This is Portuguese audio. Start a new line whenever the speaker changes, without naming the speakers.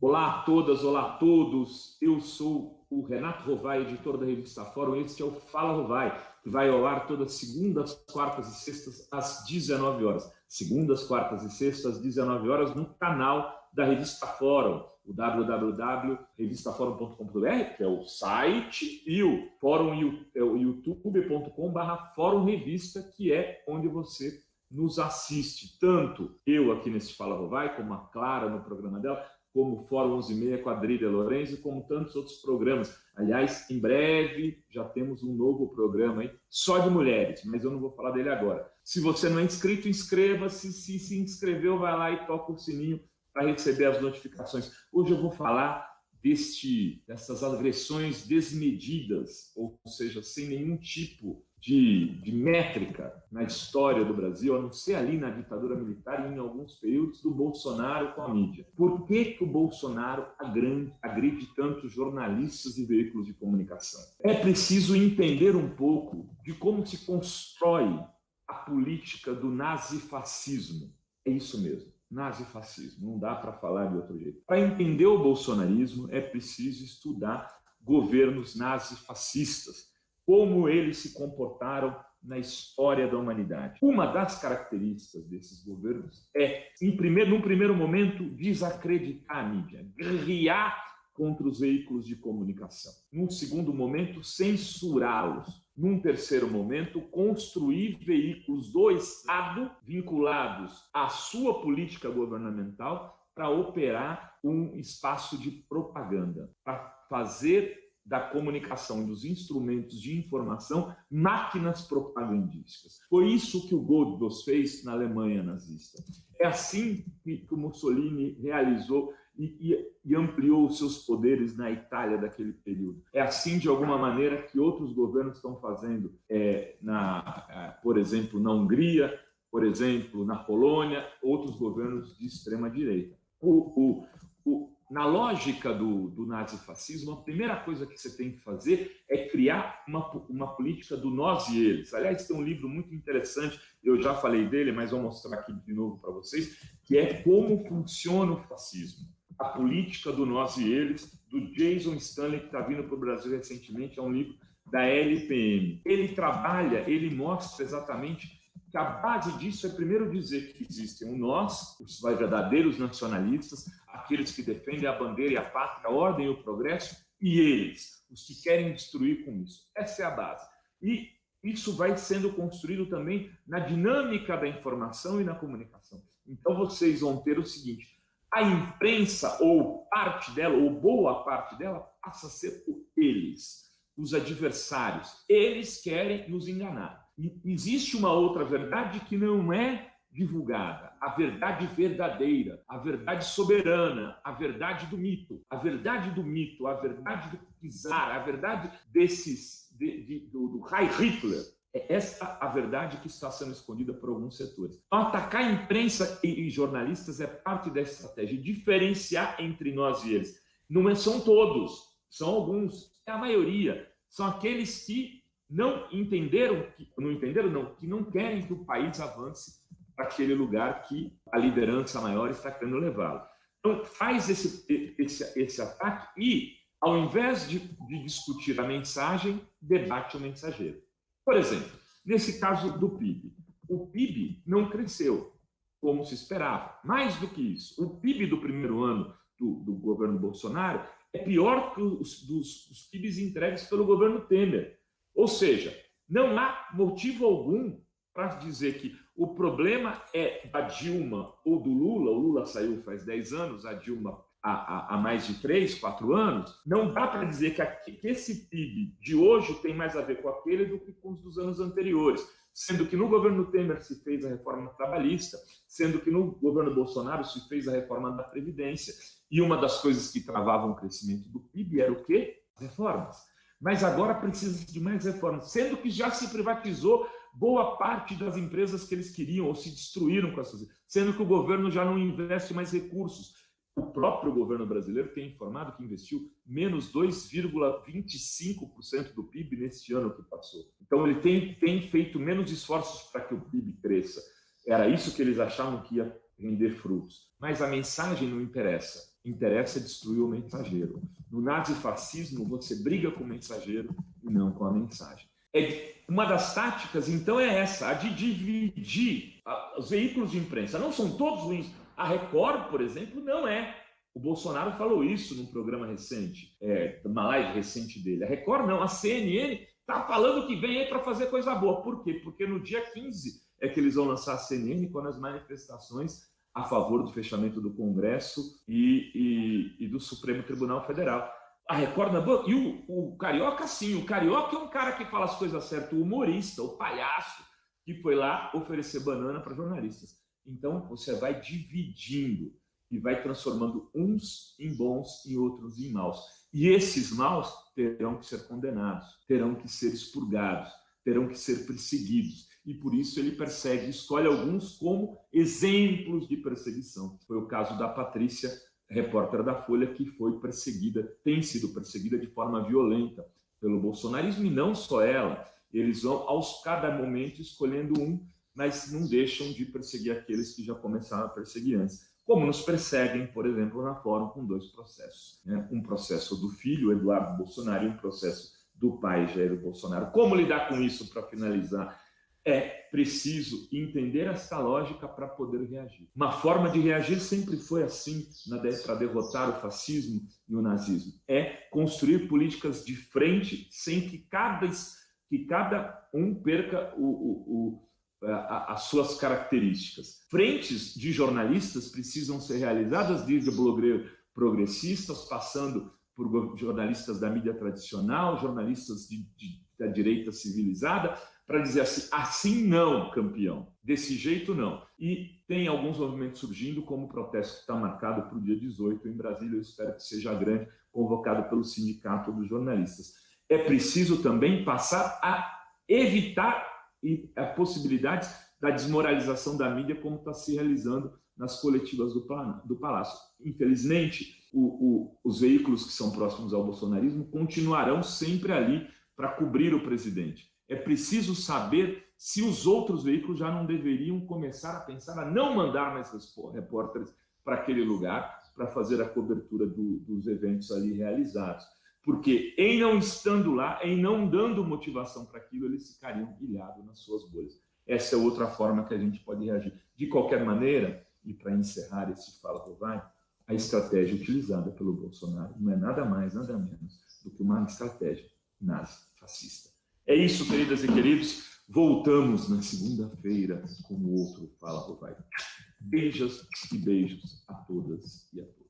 Olá a todas, olá a todos. Eu sou o Renato Rovai, editor da revista Fórum. Este é o Fala Rovai, que vai ao ar todas segundas, quartas e sextas às 19 horas. Segundas, quartas e sextas às 19 horas no canal da revista Fórum, o www.revistaforum.com.br, que é o site, e o fórum, o youtube.com/Fórum Revista, que é onde você nos assiste. Tanto eu aqui nesse Fala Rovai, como a Clara no programa dela, como o Fórum 11:30 com a Adrília Lorenzi, como tantos outros programas. Aliás, em breve já temos um novo programa aí, só de mulheres, mas eu não vou falar dele agora. Se você não é inscrito, inscreva-se. Se inscreveu, vai lá e toca o sininho para receber as notificações. Hoje eu vou falar dessas agressões desmedidas, ou seja, sem nenhum tipo de métrica na história do Brasil, a não ser ali na ditadura militar e em alguns períodos do Bolsonaro com a mídia. Por que o Bolsonaro agride tantos jornalistas e veículos de comunicação? É preciso entender um pouco de como se constrói a política do nazifascismo. É isso mesmo, nazifascismo, não dá para falar de outro jeito. Para entender o bolsonarismo, é preciso estudar governos nazifascistas, como eles se comportaram na história da humanidade. Uma das características desses governos é, num primeiro momento, desacreditar a mídia, guerrear contra os veículos de comunicação. Num segundo momento, censurá-los. Num terceiro momento, construir veículos do Estado vinculados à sua política governamental para operar um espaço de propaganda, para fazer da comunicação, dos instrumentos de informação, máquinas propagandísticas. Foi isso que o Goebbels fez na Alemanha nazista. É assim que o Mussolini realizou e ampliou os seus poderes na Itália daquele período. É assim, de alguma maneira, que outros governos estão fazendo, por exemplo, na Hungria, por exemplo, na Polônia, outros governos de extrema-direita. Na lógica do nazifascismo, a primeira coisa que você tem que fazer é criar uma política do nós e eles. Aliás, tem um livro muito interessante, eu já falei dele, mas vou mostrar aqui de novo para vocês, que é Como Funciona o Fascismo. A política do nós e eles, do Jason Stanley, que está vindo para o Brasil recentemente, é um livro da LPM. Ele mostra exatamente que a base disso é primeiro dizer que existem o nós, os verdadeiros nacionalistas, aqueles que defendem a bandeira e a pátria, a ordem e o progresso, e eles, os que querem destruir com isso. Essa é a base. E isso vai sendo construído também na dinâmica da informação e na comunicação. Então vocês vão ter o seguinte: a imprensa, ou parte dela, ou boa parte dela, passa a ser eles, os adversários. Eles querem nos enganar. E existe uma outra verdade que não é divulgada, a verdade verdadeira, a verdade soberana, a verdade do mito, a verdade do czar, a verdade do Heil Hitler. É essa a verdade que está sendo escondida por alguns setores. Então, atacar a imprensa e jornalistas é parte dessa estratégia, diferenciar entre nós e eles. Não são todos, são alguns, é a maioria. São aqueles que que não querem que o país avance para aquele lugar que a liderança maior está querendo levá-lo. Então, faz esse ataque e, ao invés de discutir a mensagem, debate o mensageiro. Por exemplo, nesse caso do PIB. O PIB não cresceu como se esperava. Mais do que isso, o PIB do primeiro ano do governo Bolsonaro é pior que os PIBs entregues pelo governo Temer. Ou seja, não há motivo algum para dizer que o problema é da Dilma ou do Lula. O Lula saiu faz 10 anos, a Dilma há mais de 3, 4 anos. Não dá para dizer que esse PIB de hoje tem mais a ver com aquele do que com os dos anos anteriores. Sendo que no governo Temer se fez a reforma trabalhista, sendo que no governo Bolsonaro se fez a reforma da Previdência. E uma das coisas que travavam o crescimento do PIB era o quê? As reformas. Mas agora precisa de mais reformas, sendo que já se privatizou boa parte das empresas que eles queriam ou se destruíram com essas, sendo que o governo já não investe mais recursos. O próprio governo brasileiro tem informado que investiu menos 2,25% do PIB neste ano que passou. Então ele tem feito menos esforços para que o PIB cresça. Era isso que eles achavam que ia render frutos. Mas a mensagem não interessa. interessa destruir o mensageiro. No nazifascismo, você briga com o mensageiro e não com a mensagem. Uma das táticas, então, é essa, a de dividir os veículos de imprensa. Não são todos ruins. A Record, por exemplo, não é. O Bolsonaro falou isso num programa recente, uma live recente dele. A Record não, a CNN está falando que vem aí para fazer coisa boa. Por quê? Porque no dia 15 é que eles vão lançar a CNN, quando as manifestações a favor do fechamento do Congresso e do Supremo Tribunal Federal. A Record não é boa. E o Carioca, sim. O Carioca é um cara que fala as coisas certas, o humorista, o palhaço, que foi lá oferecer banana para jornalistas. Então, você vai dividindo e vai transformando uns em bons e outros em maus. E esses maus terão que ser condenados, terão que ser expurgados, terão que ser perseguidos. E por isso ele persegue, escolhe alguns como exemplos de perseguição. Foi o caso da Patrícia, repórter da Folha, que foi perseguida, tem sido perseguida de forma violenta pelo bolsonarismo, e não só ela. Eles vão, cada momento, escolhendo um, mas não deixam de perseguir aqueles que já começaram a perseguir antes. Como nos perseguem, por exemplo, na Fórum, com 2 processos. Né? Um processo do filho, Eduardo Bolsonaro, e um processo do pai, Jair Bolsonaro. Como lidar com isso, para finalizar? É preciso entender essa lógica para poder reagir. Uma forma de reagir sempre foi assim, para derrotar o fascismo e o nazismo. É construir políticas de frente sem que cada um perca as suas características. Frentes de jornalistas precisam ser realizadas desde blogueiros progressistas, passando por jornalistas da mídia tradicional, jornalistas da direita civilizada, para dizer assim não, campeão, desse jeito não. E tem alguns movimentos surgindo, como o protesto que está marcado para o dia 18 em Brasília, eu espero que seja grande, convocado pelo Sindicato dos Jornalistas. É preciso também passar a evitar a possibilidade da desmoralização da mídia, como está se realizando nas coletivas do Palácio. Infelizmente, os veículos que são próximos ao bolsonarismo continuarão sempre ali para cobrir o presidente. É preciso saber se os outros veículos já não deveriam começar a pensar a não mandar mais repórteres para aquele lugar para fazer a cobertura dos eventos ali realizados. Porque em não estando lá, em não dando motivação para aquilo, eles ficariam ilhados nas suas bolhas. Essa é outra forma que a gente pode reagir. De qualquer maneira, e para encerrar esse Fala Rovai, a estratégia utilizada pelo Bolsonaro não é nada mais, nada menos do que uma estratégia nazi-fascista. É isso, queridas e queridos. Voltamos na segunda-feira com o outro Fala Rovai. Beijos e beijos a todas e a todos.